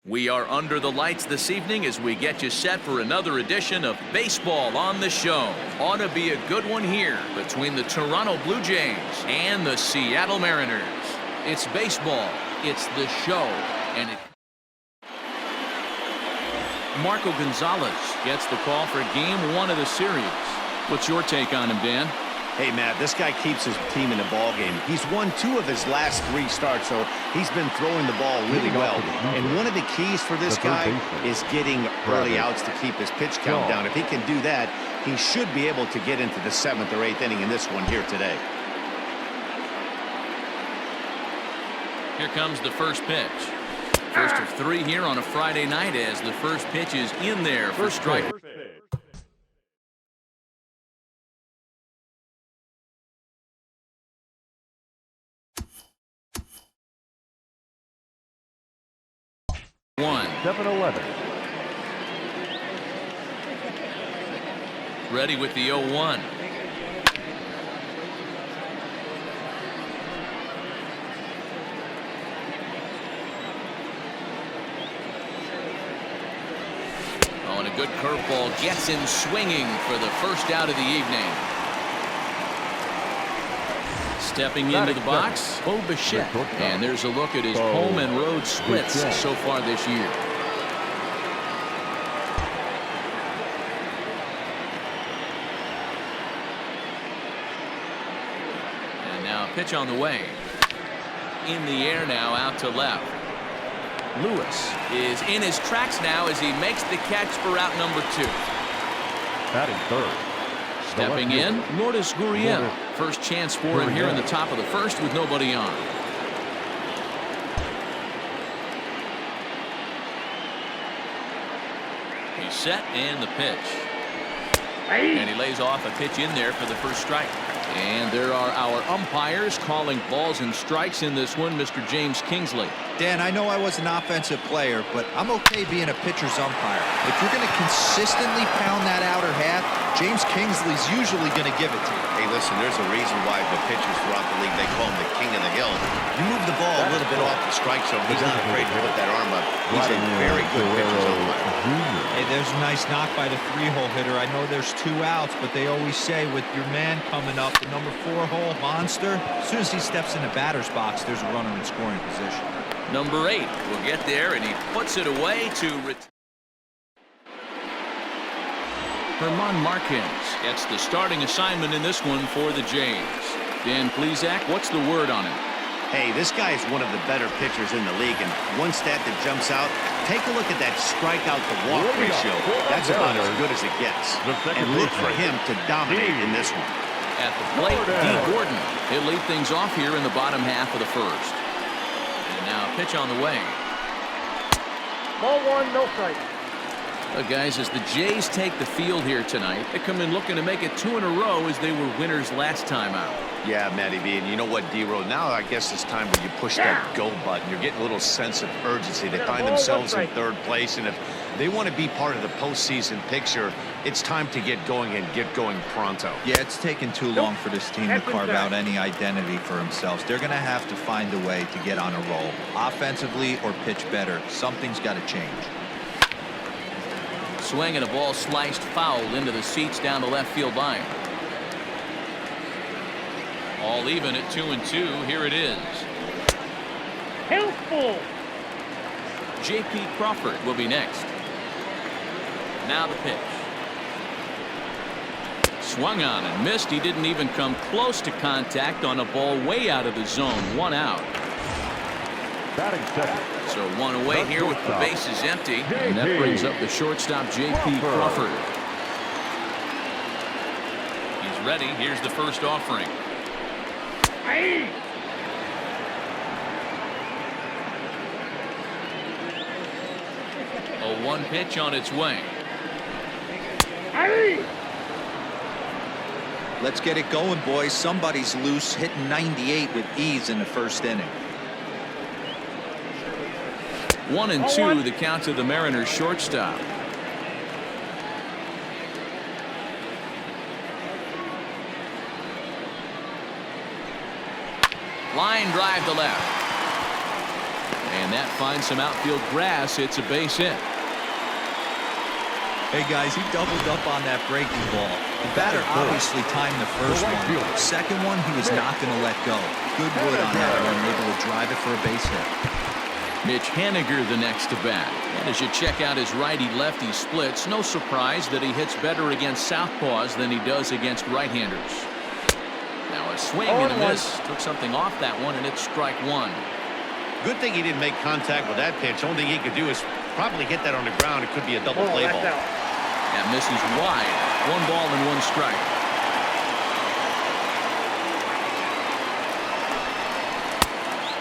We are under the lights this evening as we get you set for another edition of Baseball on the Show. Ought to be a good one here between the Toronto Blue Jays and the Seattle Mariners. It's baseball, it's the show, and Marco Gonzalez gets the call for game one of the series. What's your take on him, Dan? Hey, Matt, this guy keeps his team in the ball game. He's won 2 of his last 3 starts, so he's been throwing the ball really well. And one of the keys for this guy is getting early outs to keep his pitch count down. If he can do that, he should be able to get into the 7th or 8th inning in this one here today. Here comes the first pitch. First of 3 here on a Friday night as the first pitch is in there for strike. 7-11. Ready with the 0-1. Oh, and a good curveball gets him swinging for the first out of the evening. Stepping into the box, Bo Bichette. And there's a look at his home and road splits so far this year. And now a pitch on the way. In the air now, out to left. Lewis is in his tracks now as he makes the catch for out number 2. Batting third. Stepping in, Lourdes Gurriel. First chance for him here in the top of the first with nobody on. He's set and the pitch. And he lays off a pitch in there for the first strike. And there are our umpires calling balls and strikes in this one, Mr. James Kingsley. Dan, I know I was an offensive player, but I'm okay being a pitcher's umpire. If you're going to consistently pound that outer half, James Kingsley's usually going to give it to you. Hey, listen, there's a reason why the pitchers throughout the league, they call him the king of the hill. You move the ball a little bit off the strike zone, he's not afraid to put that arm up. He's a very good pitcher's umpire. Hey, there's a nice knock by the 3-hole hitter. I know there's 2 outs, but they always say with your man coming up, the number 4-hole monster, as soon as he steps in the batter's box, there's a runner in scoring position. Number 8 will get there, and he puts it away to German Marquez gets the starting assignment in this one for the Jays. Dan Plesac, what's the word on him? Hey, this guy is one of the better pitchers in the league, and one stat that jumps out, take a look at that strikeout to walk ratio. That's about as good as it gets. And look for him to dominate in this one. At the plate, D. Gordon. He'll lead things off here in the bottom half of the first. And now a pitch on the way. Ball 1, no strike. Guys, as the Jays take the field here tonight, they come in looking to make it 2 in a row as they were winners last time out. Yeah, Matty B, and you know what, D-Row, now I guess it's time when you push that go button. You're getting a little sense of urgency. They find themselves in 3rd place, and if they want to be part of the postseason picture, it's time to get going and get going pronto. Yeah, it's taken too long for this team to carve out any identity for themselves. They're going to have to find a way to get on a roll, offensively or pitch better. Something's got to change. Swing and a ball sliced foul into the seats down the left field line. All even at 2-2. Here it is. Helpful. J.P. Crawford will be next. Now the pitch. Swung on and missed. He didn't even come close to contact on a ball way out of the zone. 1 out. Batting second. So 1 away here with the bases empty. And that brings up the shortstop, J.P. Crawford. He's ready. Here's the first offering. A 1 pitch on its way. Let's get it going, boys. Somebody's loose, hitting 98 with ease in the first inning. 1-2, the count to the Mariners shortstop. Line drive to left. And And that finds some outfield grass. It's a base hit. Hey guys, he doubled up on that breaking ball. The batter obviously timed the first one. Second one, he was not going to let go. Good wood on that one, able to drive it for a base hit. Mitch Haniger the next to bat. And as you check out his righty-lefty splits, no surprise that he hits better against southpaws than he does against right-handers. Now a swing and a miss. Took something off that one, and it's strike one. Good thing he didn't make contact with that pitch. Only thing he could do is probably hit that on the ground. It could be a double play ball. That misses wide. 1 ball and 1 strike.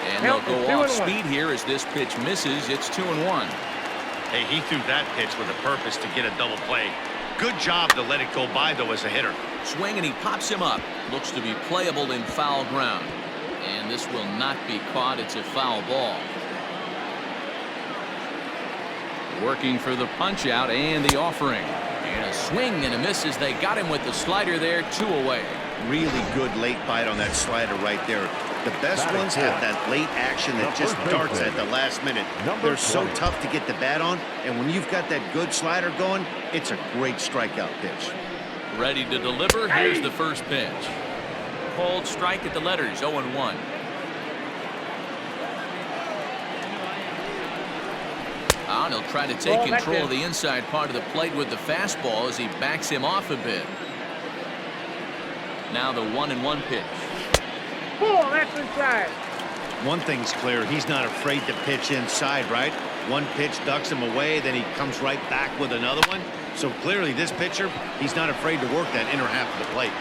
And they'll go off speed here as this pitch misses. It's 2-1. Hey, he threw that pitch with a purpose to get a double play. Good job to let it go by, though, as a hitter. Swing, and he pops him up. Looks to be playable in foul ground. And this will not be caught. It's a foul ball. Working for the punch out and the offering. And a swing and a miss as they got him with the slider there. 2 away. Really good late bite on that slider right there. The best ones have that late action that just darts at the last minute. They're so tough to get the bat on, and when you've got that good slider going, it's a great strikeout pitch. Ready to deliver. Here's the first pitch. Cold strike at the letters. 0-1. And he'll try to take control of the inside part of the plate with the fastball as he backs him off a bit. Now the 1-1 pitch. That's inside. One thing's clear, he's not afraid to pitch inside, right? One pitch ducks him away, then he comes right back with another one. So clearly this pitcher, he's not afraid to work that inner half of the plate.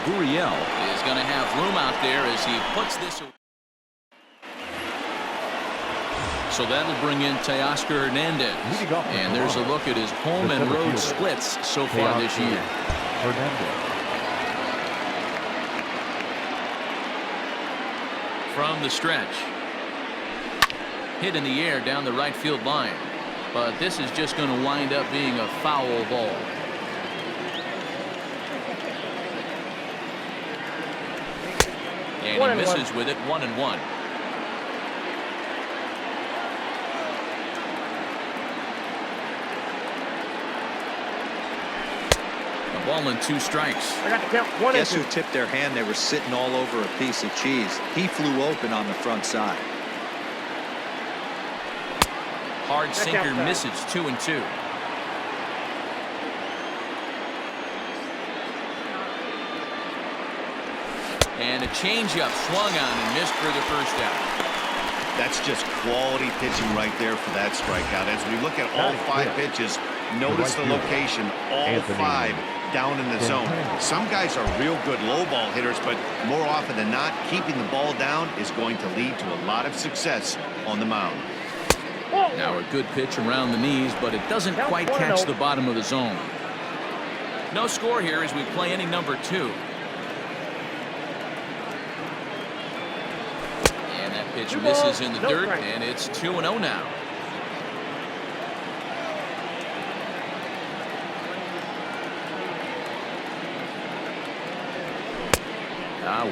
Gurriel is going to have room out there as he puts this away. So that'll bring in Teoscar Hernandez. And there's a look at his home and road splits so far this year. From the stretch. Hit in the air down the right field line. But this is just going to wind up being a foul ball. And he misses with it. 1-1. Ball and 2 strikes. I got to count 1 Guess and 2. who tipped their hand? They were sitting all over a piece of cheese. He flew open on the front side. Hard sinker misses. 2-2. And a changeup swung on and missed for the first out. That's just quality pitching right there for that strikeout. As we look at all 5 pitches, notice the location, all 5 down in the zone. Some guys are real good low ball hitters, but more often than not, keeping the ball down is going to lead to a lot of success on the mound. Now a good pitch around the knees, but it doesn't quite catch the bottom of the zone. No score here as we play inning number 2. And that pitch misses in the dirt, and it's 2-0 now.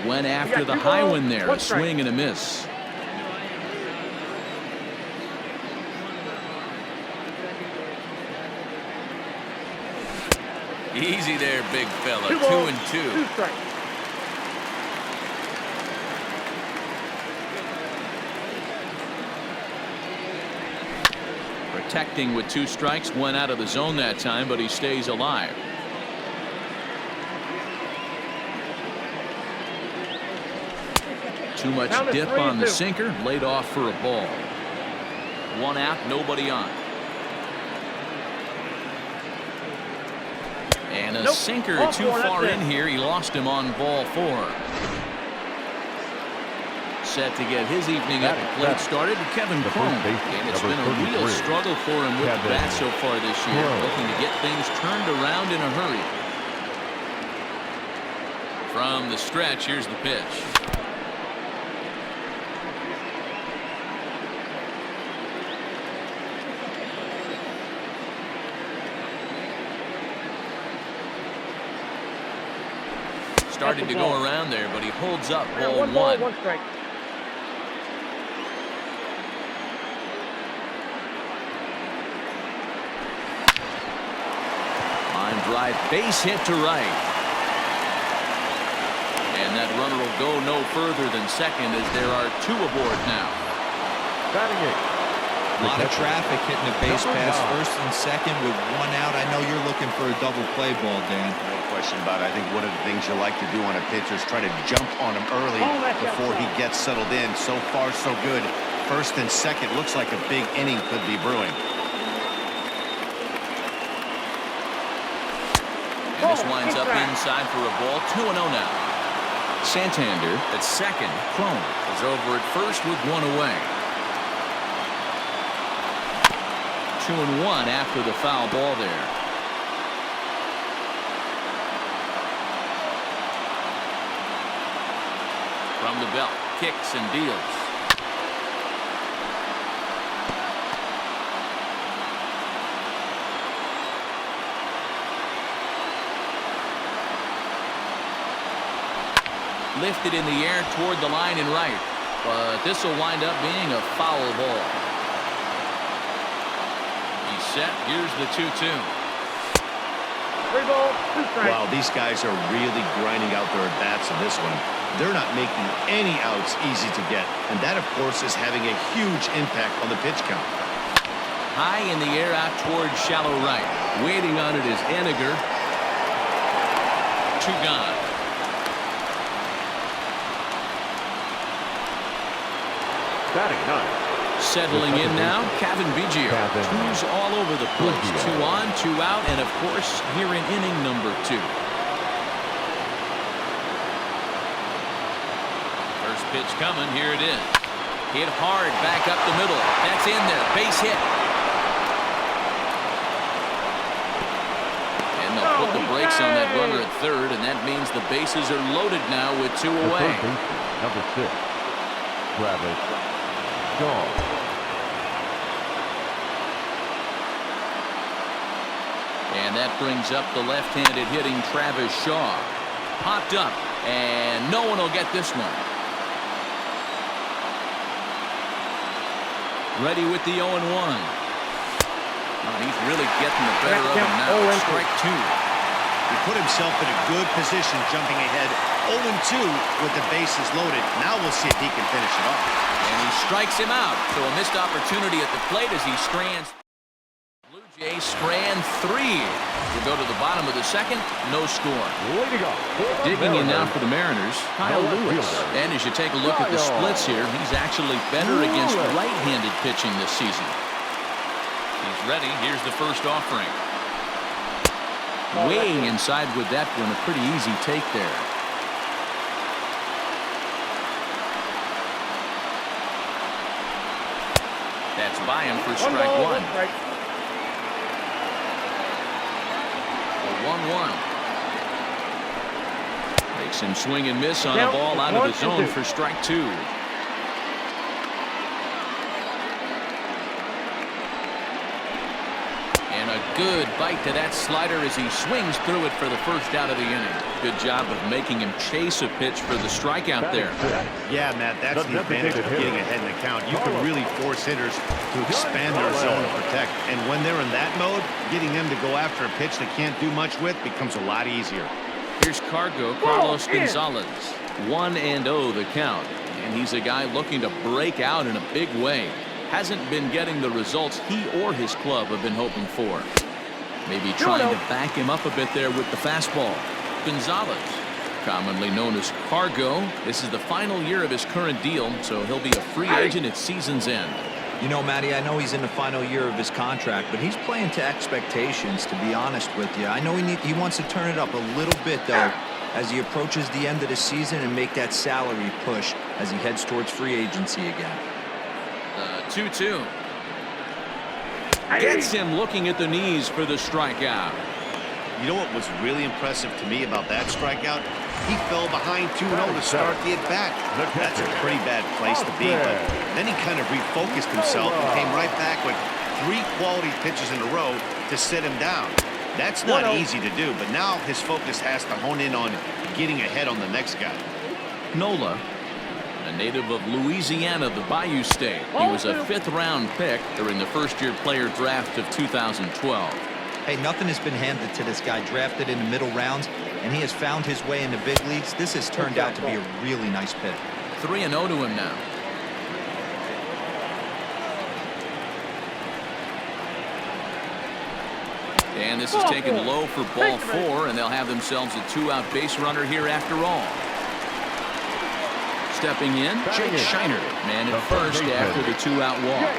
Went after the high one there. A swing and a miss. Easy there, big fella. 2-2. 2 strikes. Protecting with 2 strikes. Went out of the zone that time, but he stays alive. Too much dip on the sinker. Laid off for a ball. 1 out, nobody on. And a sinker too far in here. He lost him on ball 4. Set to get his evening at the plate started, Kevin Cron. And it's been a real struggle for him with the bat so far this year. Looking to get things turned around in a hurry. From the stretch, here's the pitch. Started to go around there, but he holds up ball 1. 1 strike. drive, base hit to right. And that runner will go no further than second as there are 2 aboard now. Batting 8. A lot of traffic hitting the base pass first and second with 1 out. I know you're looking for a double play ball, Dan. No question about it. I think one of the things you like to do on a pitcher is try to jump on him early before he gets settled in. So far, so good. First and second looks like a big inning could be brewing. And this winds up inside for a ball. 2-0 now. Santander at second. Cron is over at first with 1 away. 2-1 after the foul ball there. From the belt, kicks and deals. Lifted in the air toward the line and right, but this will wind up being a foul ball. Set. Here's the 2-2. 3 balls, 2 strikes. Wow, these guys are really grinding out their at-bats in this one. They're not making any outs easy to get, and that, of course, is having a huge impact on the pitch count. High in the air out toward shallow right. Waiting on it is Eniger. 2 gone. Batting 9. Settling in now, Kevin Biggio. 2's all over the place. 2 on, 2 out, and of course, here in inning number 2. First pitch coming, here it is. Hit hard, back up the middle. That's in there, base hit. And they'll put the brakes on that runner at third, and that means the bases are loaded now with 2 away. Number 6. Travis Shaw. And that brings up the left-handed hitting Travis Shaw. Popped up, and no one will get this one. Ready with the 0-1. Oh, he's really getting the better of him now. Strike 2. He put himself in a good position jumping ahead 0-2 with the bases loaded. Now we'll see if he can finish it off. And he strikes him out. So a missed opportunity at the plate as he strands. Blue Jays strand 3. We'll go to the bottom of the second. No score. Digging in now for the Mariners, Kyle Lewis. And as you take a look at the splits here, he's actually better against right-handed pitching this season. He's ready. Here's the first offering. Weighing inside with that one, a pretty easy take there. That's by him for strike 1. 1-1. Makes him swing and miss on a ball out of the zone for strike 2. And a good bite to that slider as he swings through it for the first out of the inning. Good job of making him chase a pitch for the strikeout there. Yeah, Matt, that's the advantage of getting ahead in the count. You can really force hitters to expand their zone and protect. And when they're in that mode, getting them to go after a pitch they can't do much with becomes a lot easier. Here's Carlos Gonzalez. 1-0 the count. And he's a guy looking to break out in a big way. Hasn't been getting the results he or his club have been hoping for. Maybe trying to back him up a bit there with the fastball. Gonzalez, commonly known as Cargo. This is the final year of his current deal, so he'll be a free agent at season's end. You know, Matty, I know he's in the final year of his contract, but he's playing to expectations, to be honest with you. I know he wants to turn it up a little bit, though, as he approaches the end of the season and make that salary push as he heads towards free agency again. 2-2. Gets him looking at the knees for the strikeout. You know what was really impressive to me about that strikeout? He fell behind 2-0 to start the at-bat. That's a pretty bad place to be, but then he kind of refocused himself and came right back with 3 quality pitches in a row to sit him down. That's not easy to do, but now his focus has to hone in on getting ahead on the next guy. Nola, a native of Louisiana, the Bayou State. He was a 5th-round pick during the first-year player draft of 2012. Hey, nothing has been handed to this guy. Drafted in the middle rounds, and he has found his way in the big leagues. This has turned out to be a really nice pick. 3-0 to him now. And this is taken low for ball 4, and they'll have themselves a 2-out base runner here after all. Stepping in, Jake Shiner, man at first after the 2-out walk.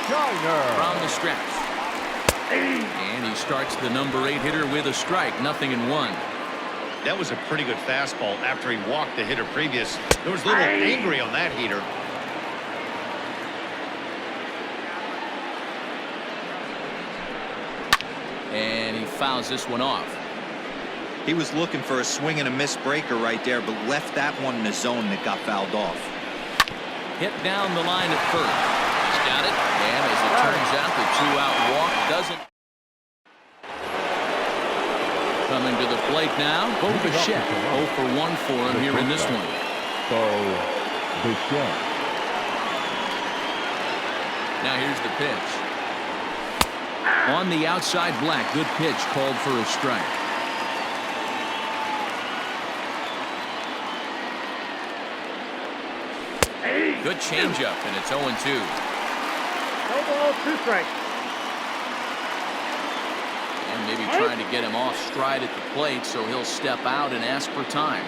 From the stretch. And he starts the number 8 hitter with a strike, 0-1. That was a pretty good fastball after he walked the hitter previous. There was a little angry on that heater. And he fouls this one off. He was looking for a swing and a miss breaker right there, but left that one in the zone that got fouled off. Hit down the line at first. He's got it. And as it turns out, the 2-out walk doesn't. Coming to the plate now, Bichette. 0 for 1 for him here in this one. Now here's the pitch. On the outside, Black. Good pitch called for a strike. Good changeup, and it's 0-2. No ball, 2 strikes. And maybe trying to get him off stride at the plate, so he'll step out and ask for time.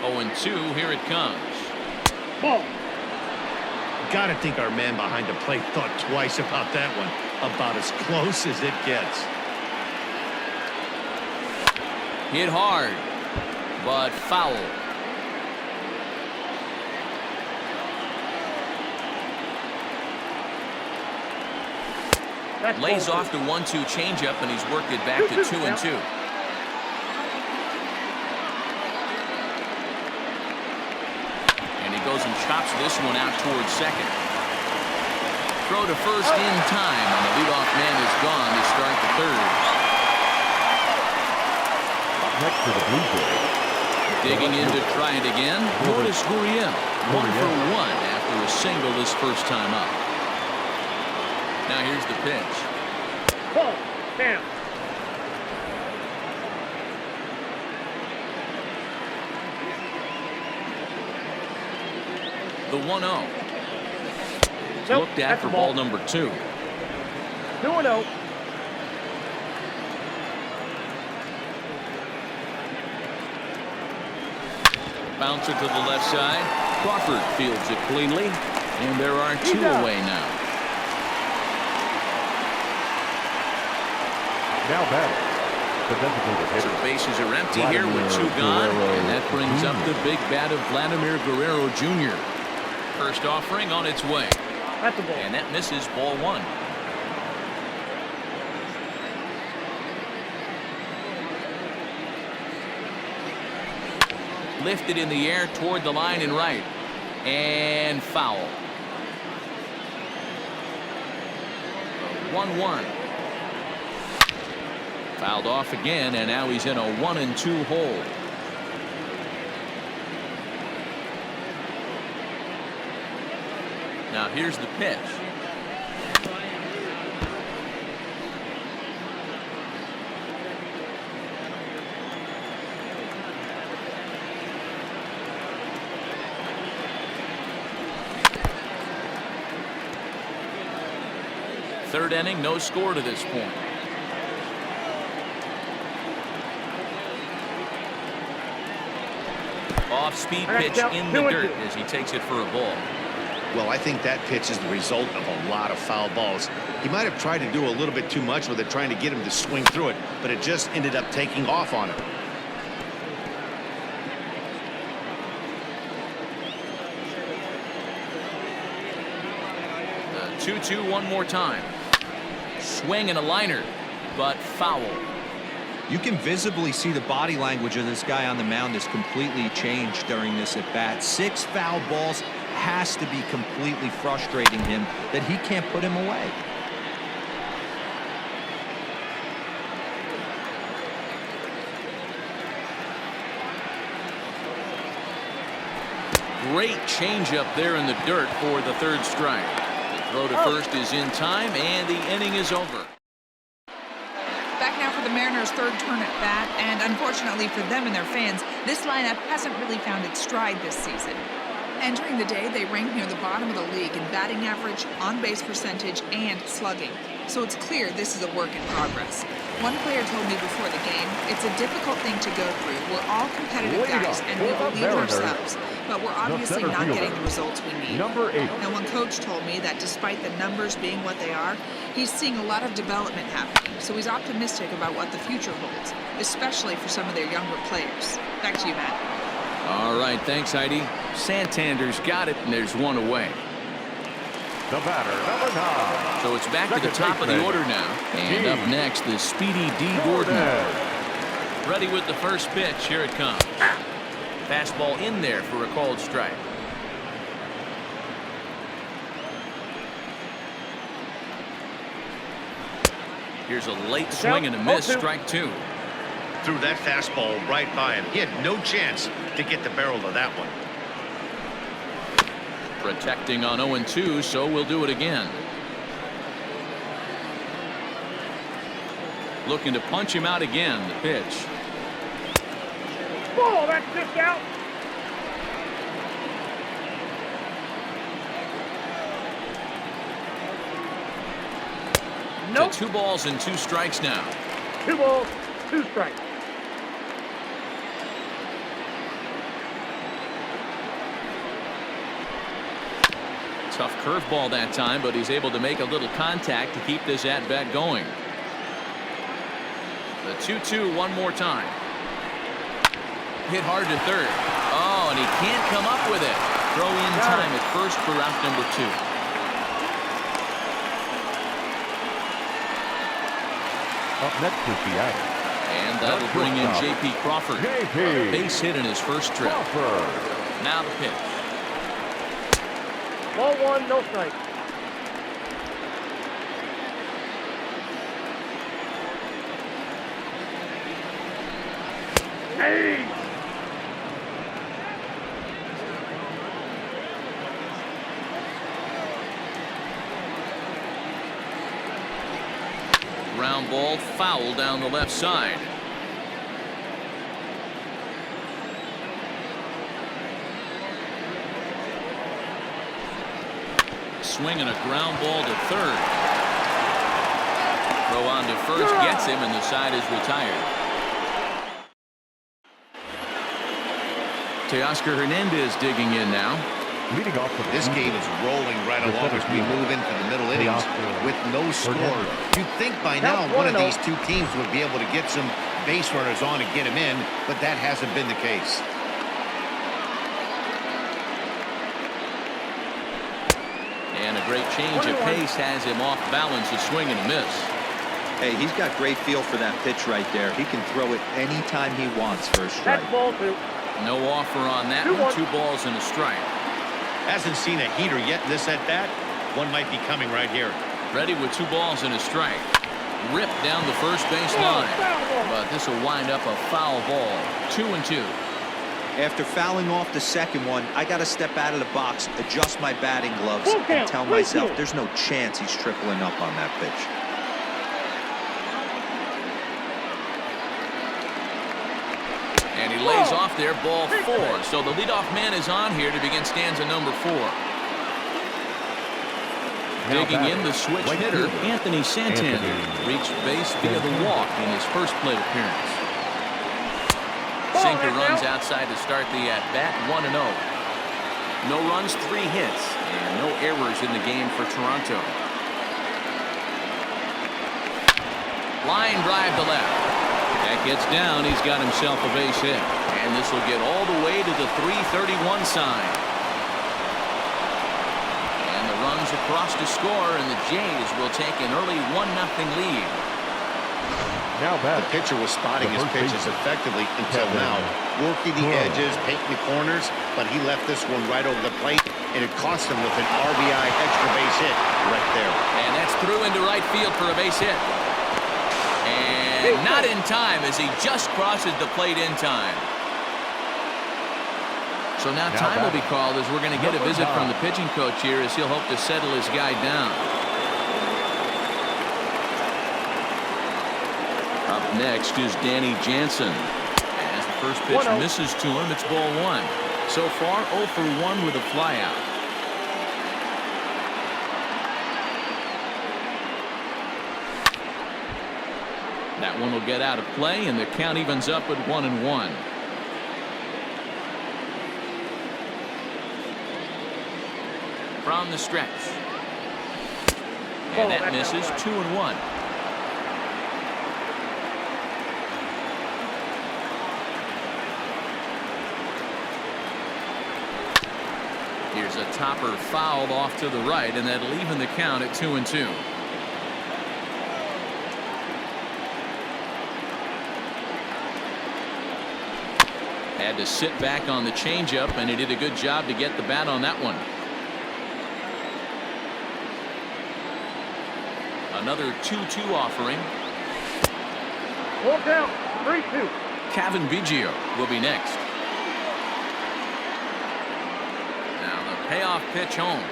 0-2, here it comes. Ball. Got to think our man behind the plate thought twice about that one. About as close as it gets. Hit hard, but foul. Lays off the 1-2 changeup, and he's worked it back to 2-2. And he goes and chops this one out towards second. Throw to first in time, and the leadoff man is gone to start the third. Next to the Blue Jays. Digging in to try it again, Lourdes Gurriel. 1 for 1 after a single this first time up. Now here's the pitch. Ball. Down. The 1-0. Nope, Looked at that's for a ball. ball number 2. 2-0. Bouncer to the left side. Crawford fields it cleanly. And there are 2 away now. Now batting. The designated hitter. So bases are empty here with 2 gone. And that brings up the big bat of Vladimir Guerrero Jr. First offering on its way. That's a ball. And that misses ball 1. Lifted in the air toward the line and right. And foul. 1-1. Fouled off again, and now he's in a 1-2 hole. Now here's the pitch. Third inning, no score to this point. Off-speed pitch in the dirt as he takes it for a ball. Well, I think that pitch is the result of a lot of foul balls. He might have tried to do a little bit too much with it, trying to get him to swing through it, but it just ended up taking off on him. The 2-2 one more time. Swing and a liner, but foul. You can visibly see the body language of this guy on the mound has completely changed during this at bat. 6 foul balls has to be completely frustrating him that he can't put him away. Great changeup there in the dirt for the third strike. Throw to first is in time, and the inning is over. Back now for the Mariners' third turn at bat, and unfortunately for them and their fans, this lineup hasn't really found its stride this season. Entering the day, they ranked near the bottom of the league in batting average, on-base percentage, and slugging. So it's clear this is a work in progress. One player told me before the game, it's a difficult thing to go through. We're all competitive guys, and we believe in ourselves. But we're obviously not getting the results we need. Number 8. Now, one coach told me that despite the numbers being what they are, he's seeing a lot of development happening. So he's optimistic about what the future holds, especially for some of their younger players. Back to you, Matt. All right, thanks, Heidi. Santander's got it, and there's one away. The batter, number 9. So it's back to the top of the order now. And up next, the speedy D. Gordon. Ready with the first pitch. Here it comes. Fastball in there for a called strike. Here's a late swing and a miss. Strike 2. Threw that fastball right by him. He had no chance to get the barrel of that one. Protecting on 0-2, so we'll do it again. Looking to punch him out again. The pitch. Ball, that's just out. Nope. To 2 balls and 2 strikes now. 2 balls, 2 strikes. Tough curveball that time, but he's able to make a little contact to keep this at-bat going. The 2-2 one more time. Hit hard to third. Oh, and he can't come up with it. Throw in time at first for out number 2. Up next is Seattle. And that'll bring in J.P. Crawford. J.P. Base hit in his first trip. Crawford. Now the pitch. Ball 1, no strike. Hey! Ground ball foul down the left side. Swinging a ground ball to third. Throw on to first gets him, and the side is retired. Teoscar Hernandez digging in now. Leading off This game is rolling right along as we move into the middle innings with no score. You'd think by now one of these two teams would be able to get some base runners on and get him in, but that hasn't been the case. And a great change of pace has him off balance, a swing and a miss. Hey, he's got great feel for that pitch right there. He can throw it anytime he wants for a strike. That's ball 2. No offer on that one. 2 balls and a strike. Hasn't seen a heater yet in this at-bat. One might be coming right here. Ready with 2 balls and a strike. Ripped down the first base line. But this will wind up a foul ball. 2-2. After fouling off the second one, I got to step out of the box, adjust my batting gloves, and tell myself there's no chance he's tripling up on that pitch. And he lays off there, ball 4. So the leadoff man is on here to begin stanza number 4. Digging in the switch hitter, Anthony Santander reached base via the walk in his first plate appearance. Sinker runs outside to start the at-bat, 1-0. No runs, 3 hits, and no errors in the game for Toronto. Line drive to left. That gets down. He's got himself a base hit. And this will get all the way to the 331 sign. And the runs across to score, and the Jays will take an early 1-0 lead. Now The pitcher was spotting his pitches effectively until now, working the edges, taking the corners, but he left this one right over the plate, and it cost him with an RBI extra base hit right there. And that's through into right field for a base hit. And not in time as he just crosses the plate in time. So now time will be called as we're going to get a visit from the pitching coach here as he'll hope to settle his guy down. Up next is Danny Jansen. As the first pitch misses to him, it's ball one. So far 0 for 1 with a flyout. That one will get out of play, and the count evens up at 1-1. From the stretch. And that misses. 2-1. Here's a topper fouled off to the right, and that'll even the count at 2-2. Had to sit back on the changeup, and he did a good job to get the bat on that one. Another 2-2 offering. Walk out. 3-2. Kevin Biggio will be next. Now the payoff pitch home.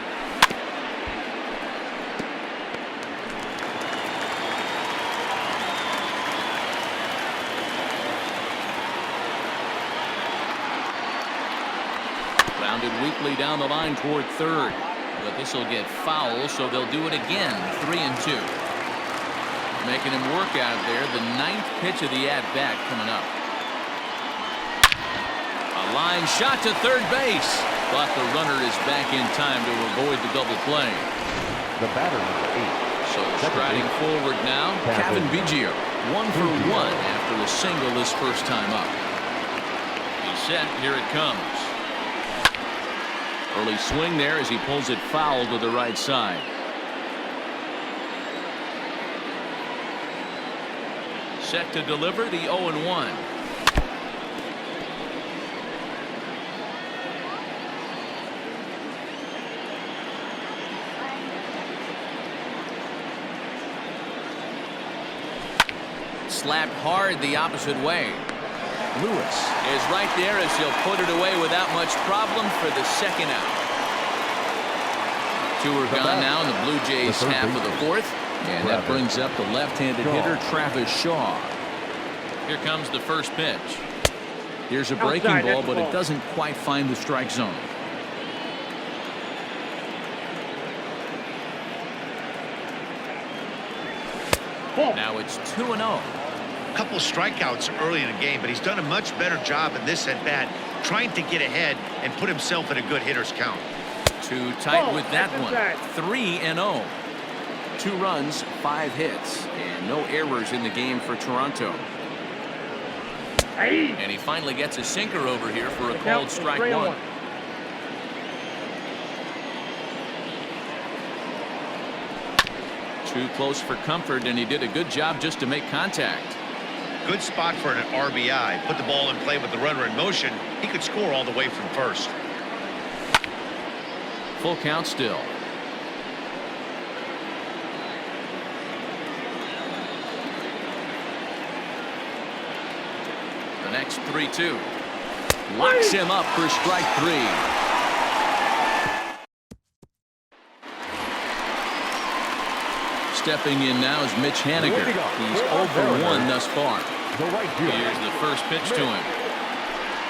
Rounded weakly down the line toward third. But this will get foul, so they'll do it again. 3-2. Making him work out there. The 9th pitch of the at-bat coming up. A line shot to third base. But the runner is back in time to avoid the double play. The batter is 8. So striding forward now, Kevin Biggio. 1 for 1 after a single this first time up. He's set. Here it comes. Early swing there as he pulls it foul to the right side. Set to deliver the 0-1. Slapped hard the opposite way. Lewis is right there as he'll put it away without much problem for the second out. 2 are gone now in the Blue Jays half of the fourth. And that brings up the left-handed hitter Travis Shaw. Here comes the first pitch. Here's a breaking ball, but it doesn't quite find the strike zone. Now it's 2-0. Couple strikeouts early in the game, but he's done a much better job in this at bat trying to get ahead and put himself in a good hitter's count. Too tight with that one. 3-0. 2 runs, 5 hits, and no errors in the game for Toronto. And he finally gets a sinker over here for a called strike 1. Too close for comfort, and he did a good job just to make contact. Good spot for an RBI. Put the ball in play with the runner in motion. He could score all the way from first. Full count still. The next 3-2. Locks him up for strike 3. Stepping in now is Mitch Haniger. He's 0 for 1 thus far. Here's the first pitch to him.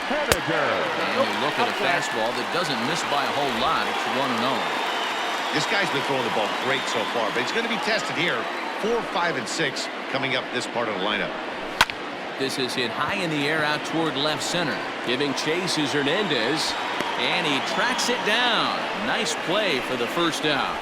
And you look at a fastball that doesn't miss by a whole lot. It's 1-0. This guy's been throwing the ball great so far, but he's going to be tested here. 4, 5, and 6 coming up this part of the lineup. This is hit high in the air out toward left center. Giving chase is Hernandez. And he tracks it down. Nice play for the first out.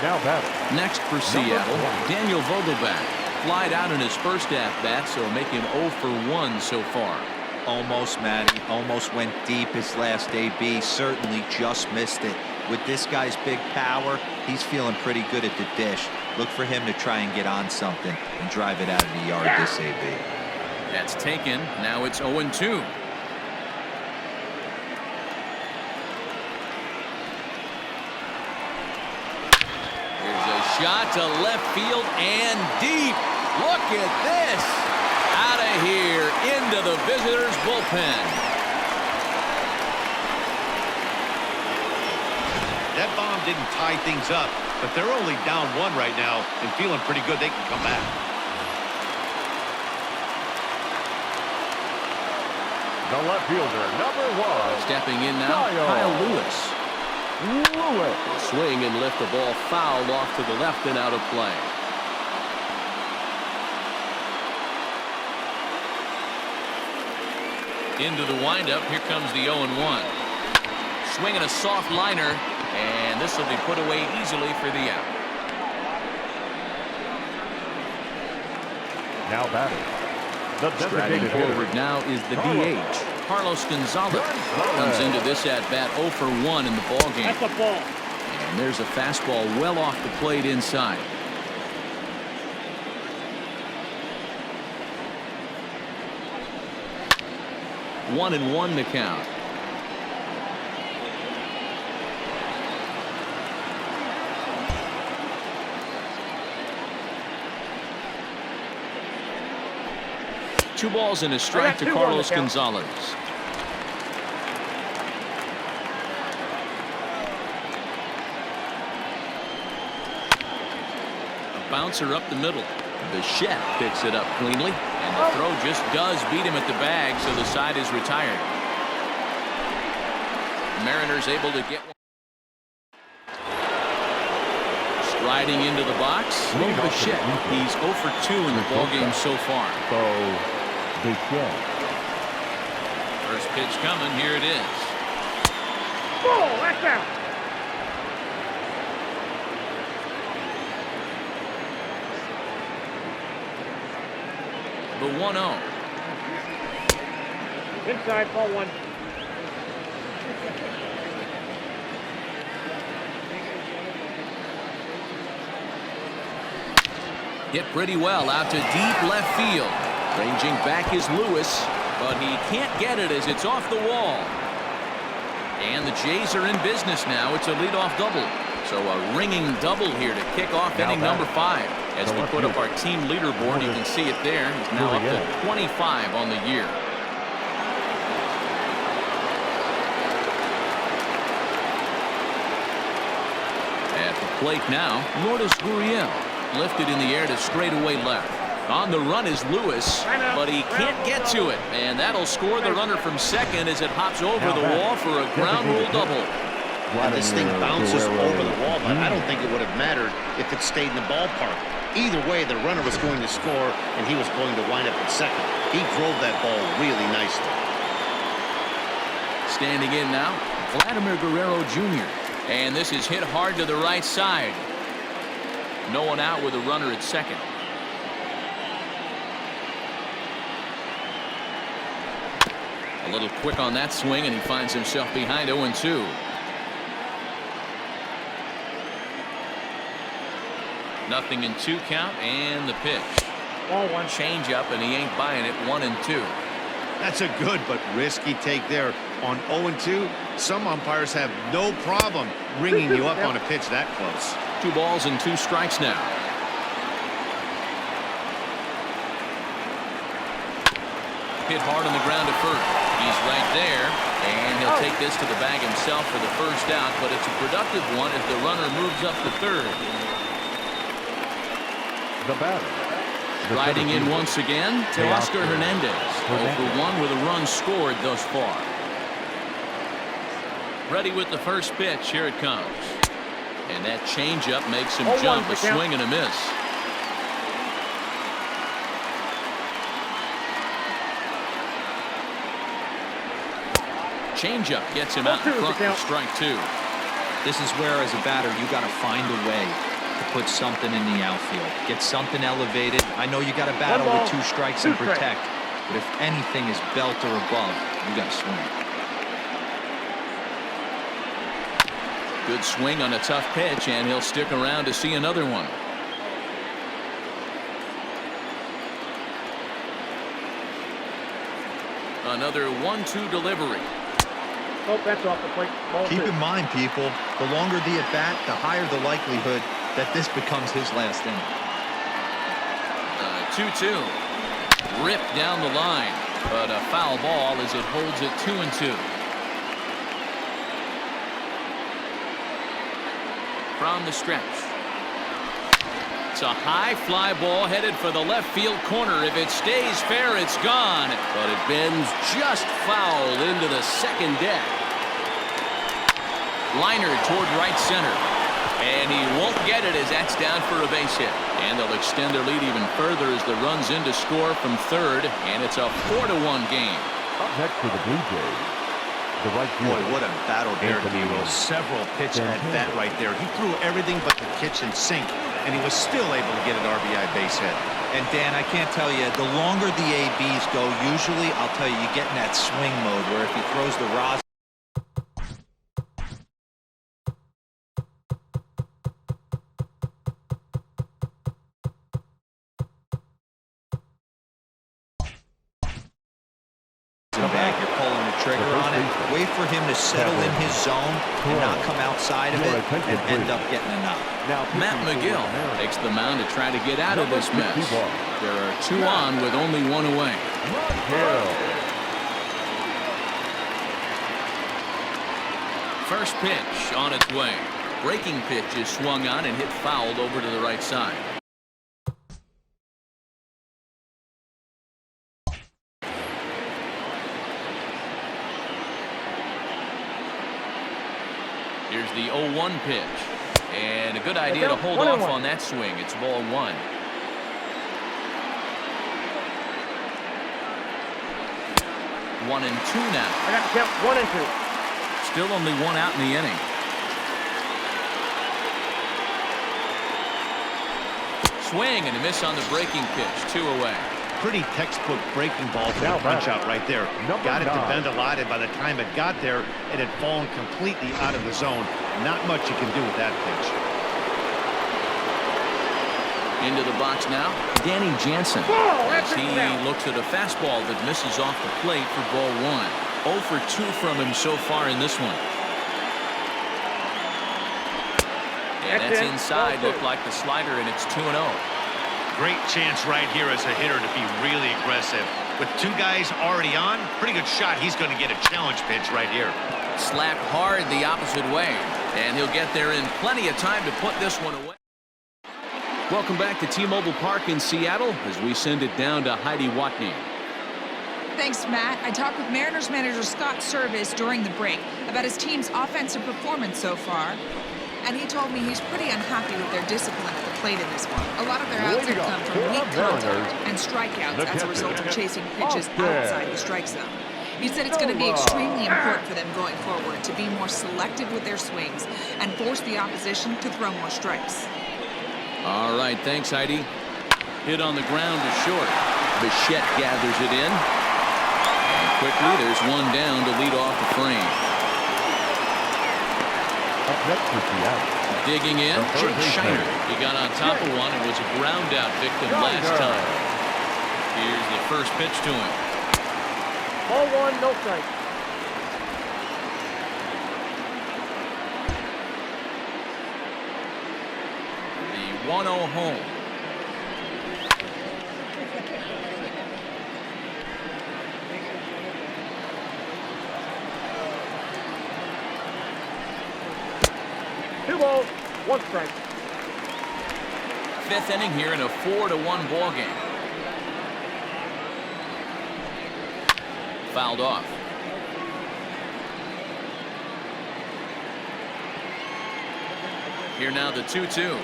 Now batting. Next for Seattle, Daniel Vogelbach. Flied out in his first at-bat, so make him 0 for 1 so far. Almost, Matty. Almost went deep his last AB. Certainly just missed it. With this guy's big power, he's feeling pretty good at the dish. Look for him to try and get on something and drive it out of the yard this AB. That's taken. Now it's 0-2. Shot to left field and deep. Look at this. Out play here into the visitors' bullpen. That bomb didn't tie things up, but they're only down 1 right now and feeling pretty good they can come back. The left fielder, number 1. Stepping in now, Kyle Lewis. Swing and lift the ball foul off to the left and out of play. Into the windup. Here comes the 0-1. Swinging a soft liner, and this will be put away easily for the out. Now batting. The Striding designated forward hitter. now is the DH. Carlos Gonzalez comes into this at-bat 0 for 1 in the ball game. That's a ball. And there's a fastball well off the plate inside. One and one the count. Two balls and a strike to Carlos Gonzalez. A bouncer up the middle. Bichette picks it up cleanly, and the throw just does beat him at the bag, so the side is retired. Mariners able to get one. Striding into the box, Bichette. He's 0 for 2 in the ballgame so far. So, Bichette. First pitch coming. Here it is. Ball. That's out. The 1-0. Inside, ball 1. Hit pretty well out to deep left field. Ranging back is Lewis, but he can't get it as it's off the wall. And the Jays are in business now. It's a leadoff double. So a ringing double here to kick off inning number 5. As we put up our team leaderboard, you can see it there. He's now up to 25 on the year. At the plate now, Lourdes Gurriel. Lifted in the air to straightaway left. On the run is Lewis, but he can't get to it. And that'll score the runner from second as it hops over the wall for a ground rule double. And this thing bounces over the wall, but I don't think it would have mattered if it stayed in the ballpark. Either way, the runner was going to score, and he was going to wind up at second. He drove that ball really nicely. Standing in now, Vladimir Guerrero Jr. And this is hit hard to the right side. No one out with a runner at second. A little quick on that swing, and he finds himself behind 0-2. Nothing in 2 count, and the pitch. Ball 1. Change up, and he ain't buying it. 1-2. That's a good but risky take there. On 0-2, some umpires have no problem ringing you up on a pitch that close. 2 balls and 2 strikes now. Hit hard on the ground to first. He's right there, and he'll take this to the bag himself for the first out, but it's a productive one as the runner moves up to third. The batter. Riding in once again, Teoscar Hernandez. 0 for 1 with a run scored thus far. Ready with the first pitch. Here it comes. And that changeup makes him jump. A swing and a miss. Changeup gets him out in front for strike 2. This is where, as a batter, you got to find a way to put something in the outfield. Get something elevated. I know you got to battle with 2 strikes and protect, but if anything is belt or above, you got to swing. Good swing on a tough pitch, and he'll stick around to see another one. Another 1-2 delivery. Oh, that's off the plate. Ball Keep 2. in mind, people, the longer the at-bat, the higher the likelihood that this becomes his last inning. 2-2. Ripped down the line, but a foul ball as it holds it 2-2. From the stretch. It's a high fly ball headed for the left field corner. If it stays fair, it's gone. But it bends just foul into the second deck. Liner toward right center. And he won't get it as that's down for a base hit. And they'll extend their lead even further as the run's in to score from third. And it's a 4-1 game. Up next for the Blue Jays, the right Boy, fielder. what a battle there, Hero. Several pitch at bat right there. He threw everything but the kitchen sink, and he was still able to get an RBI base hit. And Dan, I can't tell you, the longer the ABs go, usually, I'll tell you, you get in that swing mode where if he throws the rosin. Back, you're pulling the trigger on it. Wait for him to settle in his zone and not come outside of it and end up getting a knock. Matt McGill takes the mound to try to get out of this mess. There are 2 on with only 1 away. First pitch on its way. Breaking pitch is swung on and hit fouled over to the right side. Here's the 0-1 pitch. And a good idea to hold off on that swing. It's ball 1. 1-2 now. I got to count 1 and 2. Still only 1 out in the inning. Swing and a miss on the breaking pitch. 2 away. Pretty textbook breaking ball for the punch out right there. Got it to bend a lot, and by the time it got there, it had fallen completely out of the zone. Not much you can do with that pitch. Into the box now, Danny Jansen. As he looks at a fastball that misses off the plate for ball 1. 0 for 2 from him so far in this one. And that's inside. Looked like the slider, and it's 2-0. Great chance right here as a hitter to be really aggressive. With 2 guys already on, pretty good shot. He's going to get a challenge pitch right here. Slapped hard the opposite way, and he'll get there in plenty of time to put this one away. Welcome back to T-Mobile Park in Seattle as we send it down to Heidi Watney. Thanks, Matt. I talked with Mariners manager Scott Service during the break about his team's offensive performance so far. And he told me he's pretty unhappy with their discipline at the plate in this one. A lot of their outs have come from weak contact and strikeouts as a result of chasing pitches outside the strike zone. He said it's going to be extremely important for them going forward to be more selective with their swings and force the opposition to throw more strikes. All right, thanks, Heidi. Hit on the ground to short. Bichette gathers it in. And quickly, there's 1 down to lead off the frame. Up next for Seattle. Digging in, Jake Shiner. He got on top of one and was a ground-out victim last time. Here's the first pitch to him. Ball 1, no strike. The 1-0 home. Two balls, 1 strike. 5th inning here in a 4-1 ball game. Fouled off. Here now the 2-2.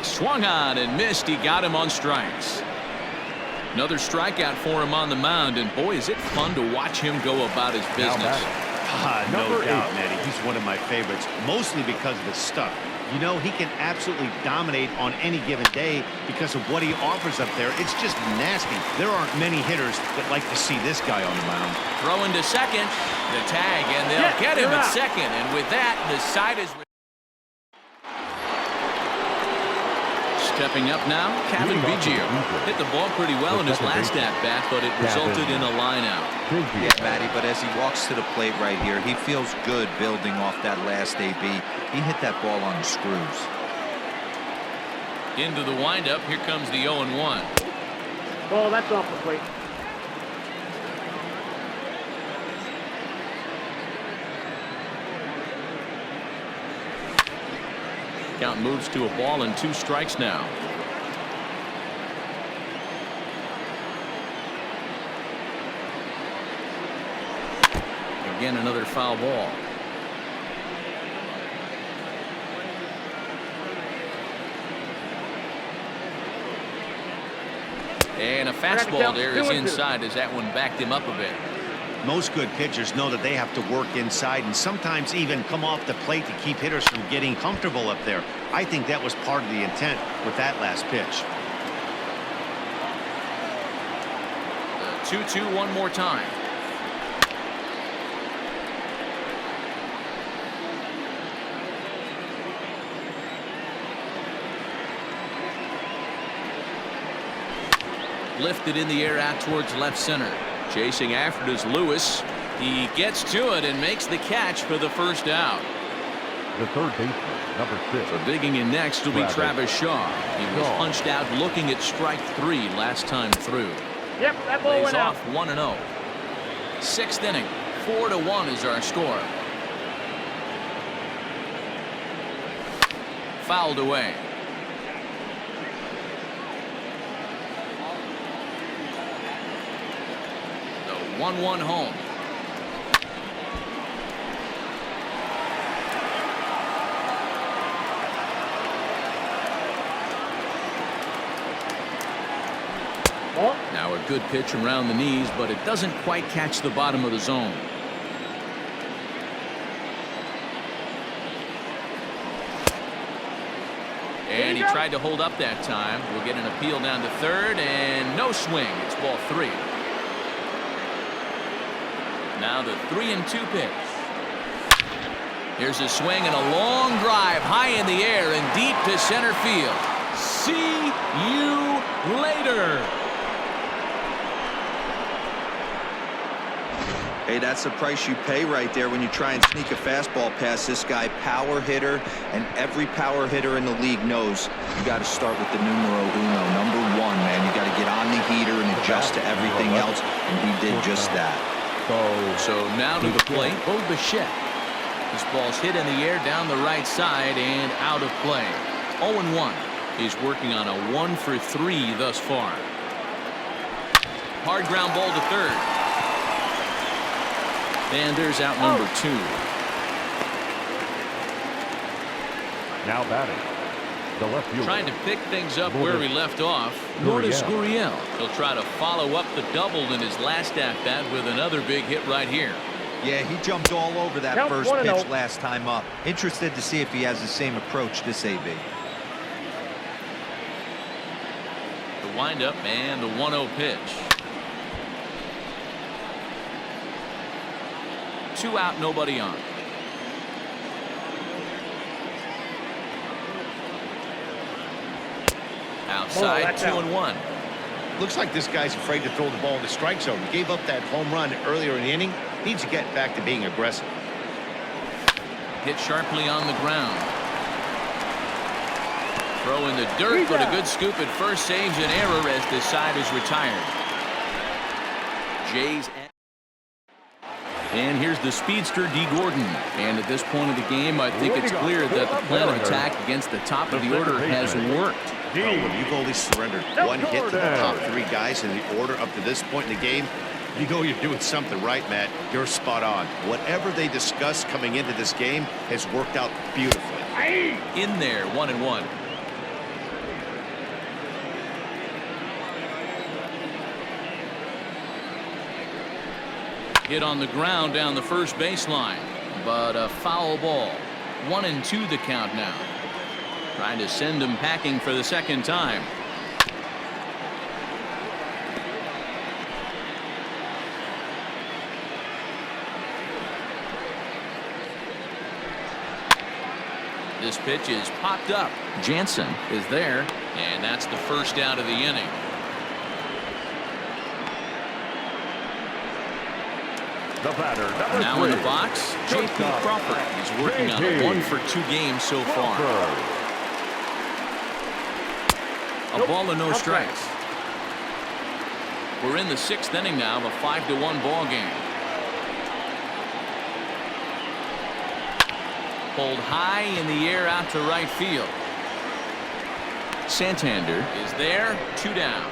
Swung on and missed. He got him on strikes. Another strikeout for him on the mound, and boy, is it fun to watch him go about his business. No doubt, Nettie. He's one of my favorites, mostly because of his stuff. You know, he can absolutely dominate on any given day because of what he offers up there. It's just nasty. There aren't many hitters that like to see this guy on the mound. Throwing to second, the tag, and they'll get him at second. And with that, the side is... Stepping up now, Kevin Biggio. Hit the ball pretty well in his last at-bat, but it resulted in a line-out. Yeah, Matty, but as he walks to the plate right here, he feels good building off that last AB. He hit that ball on the screws. Into the windup, here comes the 0-1. Ball, that's off the plate. Count moves to a ball and 2 strikes now. Again, another foul ball. And a fastball there is inside as that one backed him up a bit. Most good pitchers know that they have to work inside and sometimes even come off the plate to keep hitters from getting comfortable up there. I think that was part of the intent with that last pitch. The 2-2 one more time. Lifted in the air out towards left center. Chasing after it is Lewis. He gets to it and makes the catch for the first out. The third baseman, number 6. So digging in next will be Travis Shaw. He was punched out looking at strike 3 last time through. Yep, that ball Lays went out. off 1-0. 6th inning. 4-1 is our score. Fouled away. The 1-1 home. Ball. Now a good pitch around the knees, but it doesn't quite catch the bottom of the zone. And he tried to hold up that time. We'll get an appeal down to third, and no swing. It's ball 3. Now the 3-2 pitch. Here's a swing and a long drive high in the air and deep to center field. See you later. Hey, that's the price you pay right there when you try and sneak a fastball past this guy. Power hitter, and every power hitter in the league knows you got to start with the numero uno, number 1, man. You got to get on the heater and adjust to everything else, and he did just that. So now to the plate, Bo Bichette. This ball's hit in the air down the right side and out of play. 0-1. He's working on a 1 for 3 thus far. Hard ground ball to third. And there's out number 2. Now batting, the left fielder. Trying to pick things up where we left off. Lourdes Gurriel. He'll try to follow up the double in his last at-bat with another big hit right here. Yeah, he jumped all over that Count first 1-0. pitch last time up. Interested to see if he has the same approach this AB. The windup and the 1-0 pitch. 2 out, nobody on. Outside, 2-1. Looks like this guy's afraid to throw the ball in the strike zone. He gave up that home run earlier in the inning. Needs to get back to being aggressive. Hit sharply on the ground. Throw in the dirt, but a good scoop at first saves an error as the side is retired. Jays. And here's the speedster, D. Gordon. And at this point of the game, I think it's clear that the plan of attack against the top of the order has worked. Well, when you've only surrendered 1 hit to the top 3 guys in the order up to this point in the game, you know you're doing something right, Matt. You're spot on. Whatever they discussed coming into this game has worked out beautifully. In there, 1-1. Hit on the ground down the first baseline, but a foul ball. 1-2 the count now. Trying to send him packing for the second time. This pitch is popped up. Jansen is there, and that's the first out of the inning. The batter, number Now 3. in the box, J.P. Crawford. He's working on a 1 for 2 games so far. A ball and no strikes. We're in the 6th inning now of a 5-1 ball game. Pulled high in the air out to right field. Santander is there, 2 down.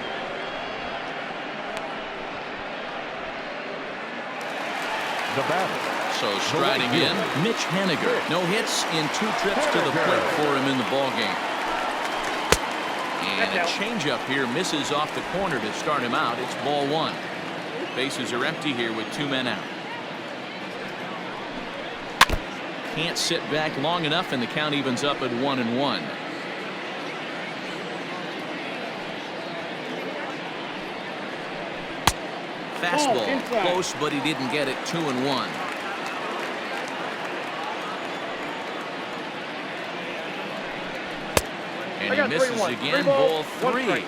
The batter. So striding in, Mitch Haniger. No hits in 2 trips to the plate for him in the ball game. And a changeup here misses off the corner to start him out. It's ball 1. Bases are empty here with 2 men out. Can't sit back long enough, and the count evens up at 1-1. Fastball close, but he didn't get it. 2-1. And he misses again. Ball 3.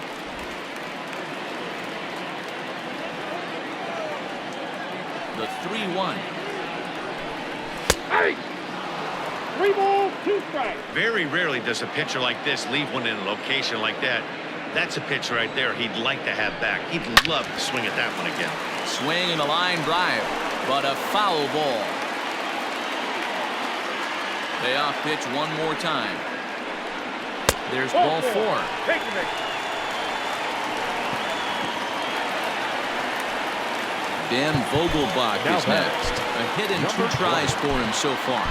The 3-1. Hey! 3 balls, 2 strikes. Very rarely does a pitcher like this leave one in a location like that. That's a pitch right there he'd like to have back. He'd love to swing at that one again. Swing and a line drive, but a foul ball. Payoff pitch one more time. There's ball 4. Take it. Dan Vogelbach is next. A hit in 2 tries for him so far.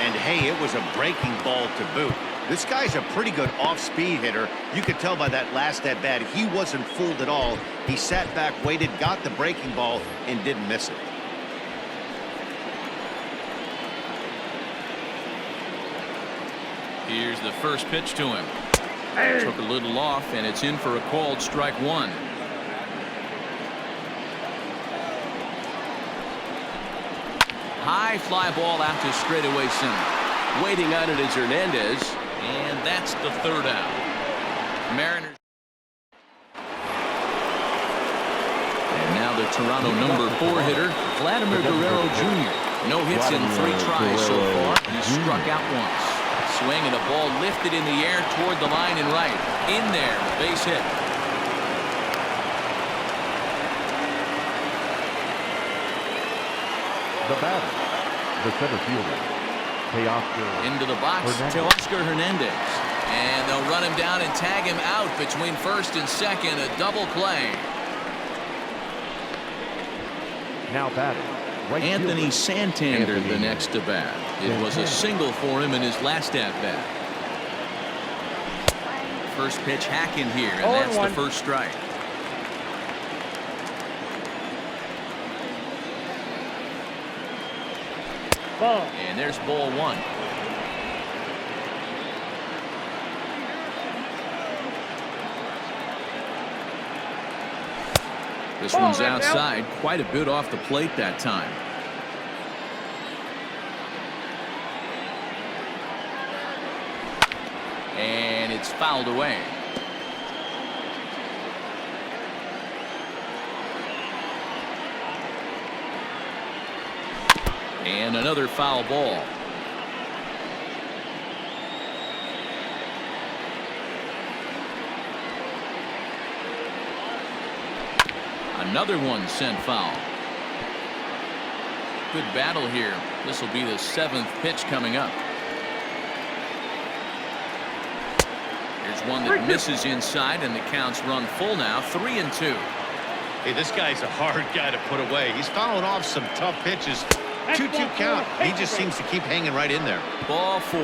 And hey, it was a breaking ball to boot. This guy's a pretty good off-speed hitter. You could tell by that last at-bat he wasn't fooled at all. He sat back, waited, got the breaking ball, and didn't miss it. Here's the first pitch to him. Took a little off, and it's in for a called strike 1. High fly ball out to straightaway center. Waiting on it is Hernandez, and that's the 3rd out. Mariners. And now the Toronto number 4 hitter, Vladimir Guerrero Jr. No hits in 3 tries so far. He struck out once. Swing and a ball lifted in the air toward the line and right. In there, base hit. The batter. The center fielder. Into the box, Teoscar Hernandez. And they'll run him down and tag him out between first and second. A double play. Now batting. Right Anthony fielder. Santander the next to bat. It was a single for him in his last at bat. First pitch hack in here, and that's the first strike. Ball. And there's ball 1. This one's outside, quite a bit off the plate that time. And it's fouled away. And another foul ball. Another one sent foul. Good battle here. This will be the 7th pitch coming up. Here's one that misses inside, and the count's run full now. 3-2. Hey, this guy's a hard guy to put away. He's fouling off some tough pitches. 2-2 count. He just seems to keep hanging right in there. Ball 4.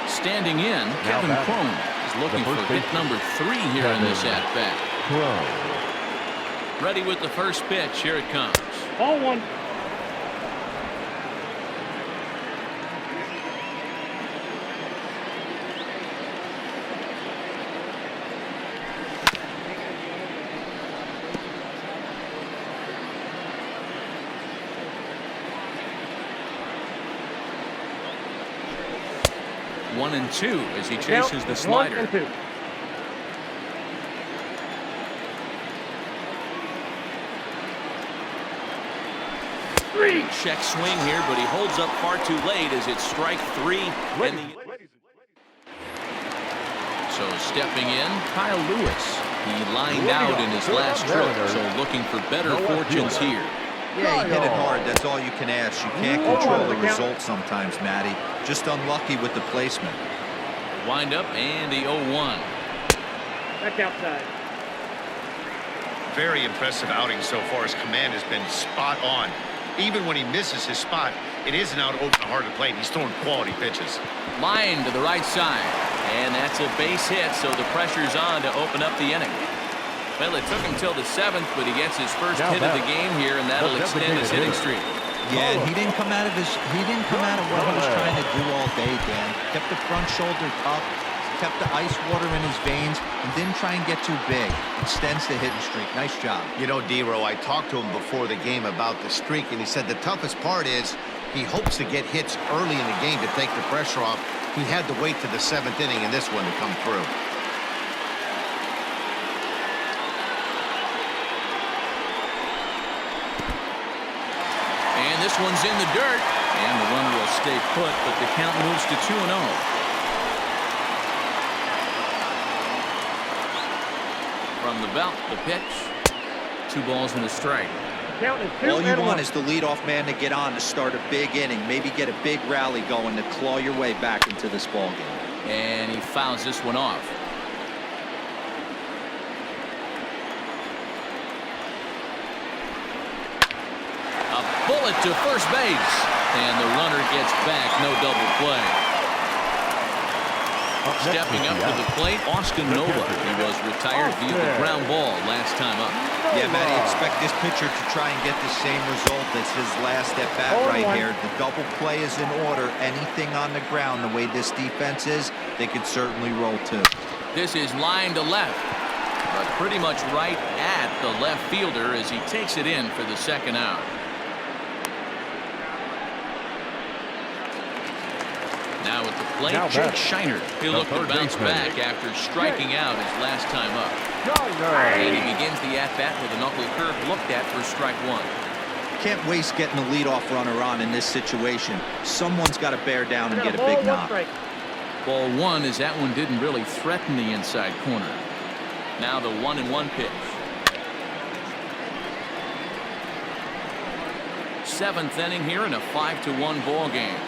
Standing in, Kevin Cron is looking for hit number 3 here in this at-bat. Ready with the first pitch. Here it comes. Ball 1. One and 2 as he chases the slider. 1 and 2. Check swing here, but he holds up far too late as it's strike 3. So stepping in, Kyle Lewis. He lined out in his last trip, so looking for better fortunes here. Yeah, he hit it hard. That's all you can ask. You can't control the result sometimes, Matty. Just unlucky with the placement. Wind up and the 0-1. Back outside. Very impressive outing so far. His command has been spot on. Even when he misses his spot, it isn't out open to hard to play. He's throwing quality pitches. Line to the right side. And that's a base hit, so the pressure's on to open up the inning. Well, it took him till the 7th, but he gets his first hit of the game here, and that'll extend his hitting streak. Yeah, he didn't come out of what he was trying to do all day, Dan. Kept the front shoulder up, kept the ice water in his veins, and didn't try and get too big. Extends the hitting streak. Nice job. You know, D-Row, I talked to him before the game about the streak, and he said the toughest part is he hopes to get hits early in the game to take the pressure off. He had to wait to the 7th inning in this one to come through. And this one's in the dirt, and the runner will stay put, but the count moves to 2-0. From the belt, the pitch. 2 balls and a strike. Count is 2 All you and want 1. is the leadoff man to get on to start a big inning. Maybe get a big rally going to claw your way back into this ball game. And he fouls this one off. A bullet to first base. And the runner gets back. No double play. Stepping up to the plate, Austin Nova. He was retired via the ground ball last time up. Yeah, Matty, expect this pitcher to try and get the same result as his last at-bat right here. The double play is in order. Anything on the ground, the way this defense is, they could certainly roll too. This is line to left, but pretty much right at the left fielder as he takes it in for the 2nd out. Now at the plate, Jake Shiner. He'll look to bounce back after striking out his last time up. And he begins the at-bat with a knuckle curve looked at for strike 1. Can't waste getting the leadoff runner on in this situation. Someone's got to bear down and get a big knock. Ball 1 as that one didn't really threaten the inside corner. Now the 1-1 pitch. 7th inning here in a 5-1 ball game.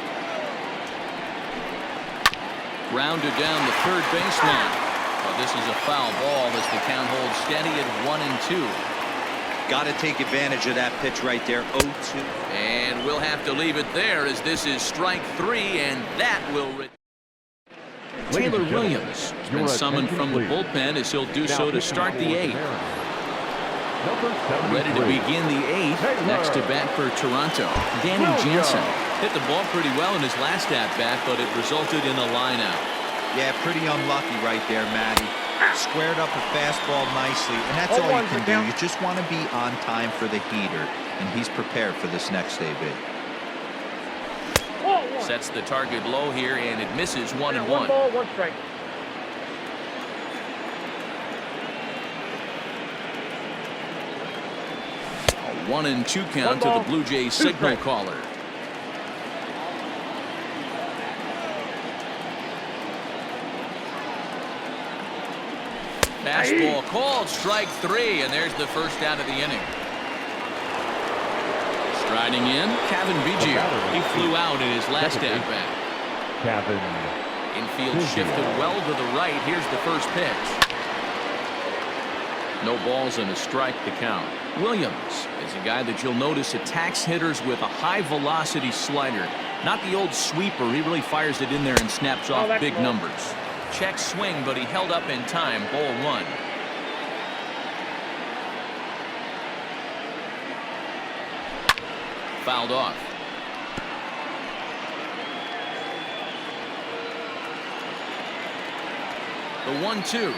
Rounded down the third baseline. Well, this is a foul ball as the count holds steady at 1-2. Got to take advantage of that pitch right there. 0-2. And we'll have to leave it there as this is strike 3, and that will. Taylor Williams has been summoned from the bullpen as he'll do so to start the 8th. Ready to begin the 8th. Next to bat for Toronto, Danny Jansen. Hit the ball pretty well in his last at-bat, but it resulted in a line-out. Yeah, pretty unlucky right there, Matty. Squared up a fastball nicely, and that's all you can do. You just want to be on time for the heater, and he's prepared for this next AB. Sets the target low here, and it misses 1-1. 1 ball, 1 strike. A 1-2 count to the Blue Jays signal caller. Fastball called, strike 3, and there's the first out of the inning. Striding in, Kevin Biggio. He flew out in his last at-bat. Infield shifted well to the right. Here's the first pitch. No balls and a strike to count. Williams is a guy that you'll notice attacks hitters with a high-velocity slider. Not the old sweeper. He really fires it in there and snaps off big numbers. Check swing, but he held up in time. Ball 1. Fouled off. The 1-2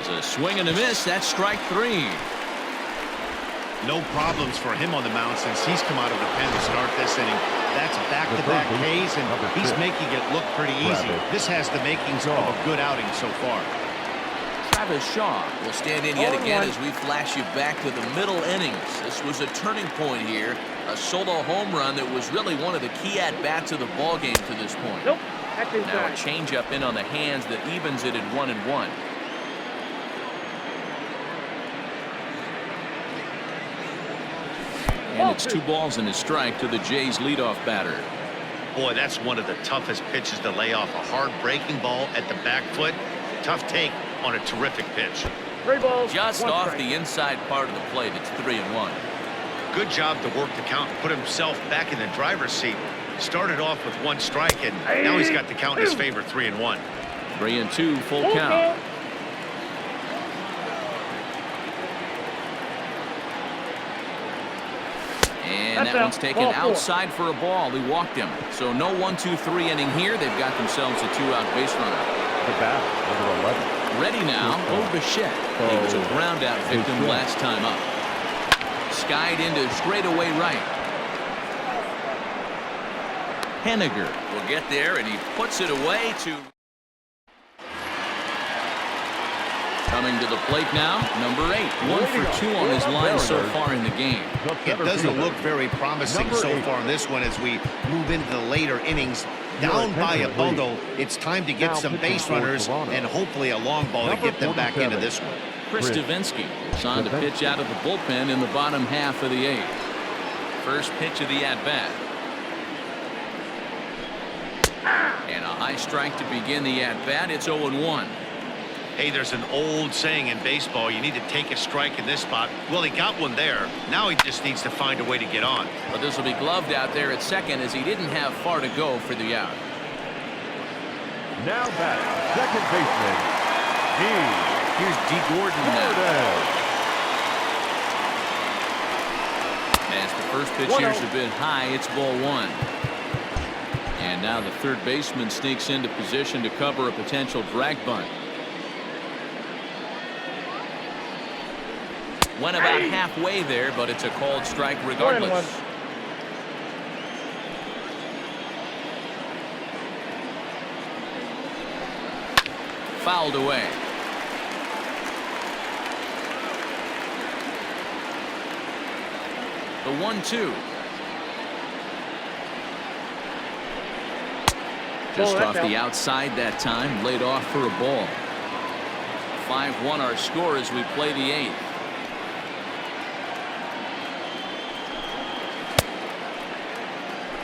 is a swing and a miss. That's strike 3. No problems for him on the mound since he's come out of the pen to start this inning. That's back-to-back Ks, and he's making it look pretty easy. This has the makings of a good outing so far. Travis Shaw will stand in yet again as we flash you back to the middle innings. This was a turning point here. A solo home run that was really one of the key at-bats of the ballgame to this point. That's Now a inside. changeup in on the hands that evens it at 1-1. And it's 2 balls and a strike to the Jays leadoff batter. Boy, that's one of the toughest pitches to lay off. A hard breaking ball at the back foot. Tough take on a terrific pitch. 3 balls. Just 1 off strike. the inside part of the plate. It's 3-1. Good job to work the count and put himself back in the driver's seat. Started off with 1 strike, and now he's got the count in his favor, 3-1. 3-2, full count. And That's that one's out. taken Ball 4. outside for a ball. He walked him. So no 1-2-3 inning here. They've got themselves a 2-out base runner. The batter, number 11. Ready now, Bichette. He was a ground out victim last time up. Skied into straightaway right. Henniger will get there, and he puts it away to... Coming to the plate now, number 8. 1 for 2 on his line so far in the game. It doesn't look very promising so far in this one as we move into the later innings. Down by a bundle, it's time to get some base runners and hopefully a long ball to get them back into this one. Chris Davinsky is on to pitch out of the bullpen in the bottom half of the 8th. First pitch of the at-bat. And a high strike to begin the at-bat. It's 0-1. Hey, there's an old saying in baseball, you need to take a strike in this spot. Well, he got one there. Now he just needs to find a way to get on. But this will be gloved out there at second as he didn't have far to go for the out. Now back, second baseman, Here's D. Gordon now. As the first pitch here's a bit high, it's ball 1. And now the third baseman sneaks into position to cover a potential drag bunt. Went about halfway there, but it's a called strike regardless. Fouled away. The 1-2. Just off the outside that time, laid off for a ball. 5-1 our score as we play the 8th.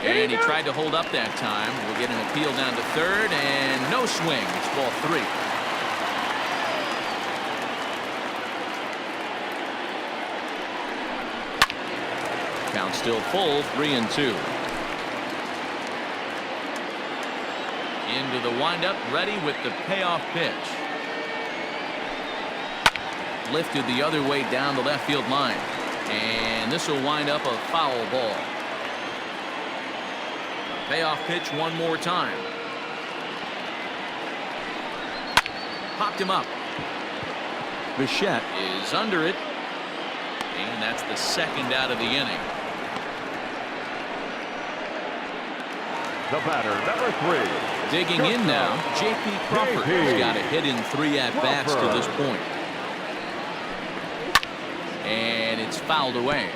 And he tried to hold up that time. We'll get an appeal down to third, and no swing. It's ball 3. Count still full, 3-2. Into the windup, ready with the payoff pitch. Lifted the other way down the left field line. And this will wind up a foul ball. Payoff pitch one more time. Popped him up. Bichette is under it. And that's the second out of the inning. The batter, number 3. Digging in now, J.P. Crawford has got a hit in 3 at-bats to this point. And it's fouled away.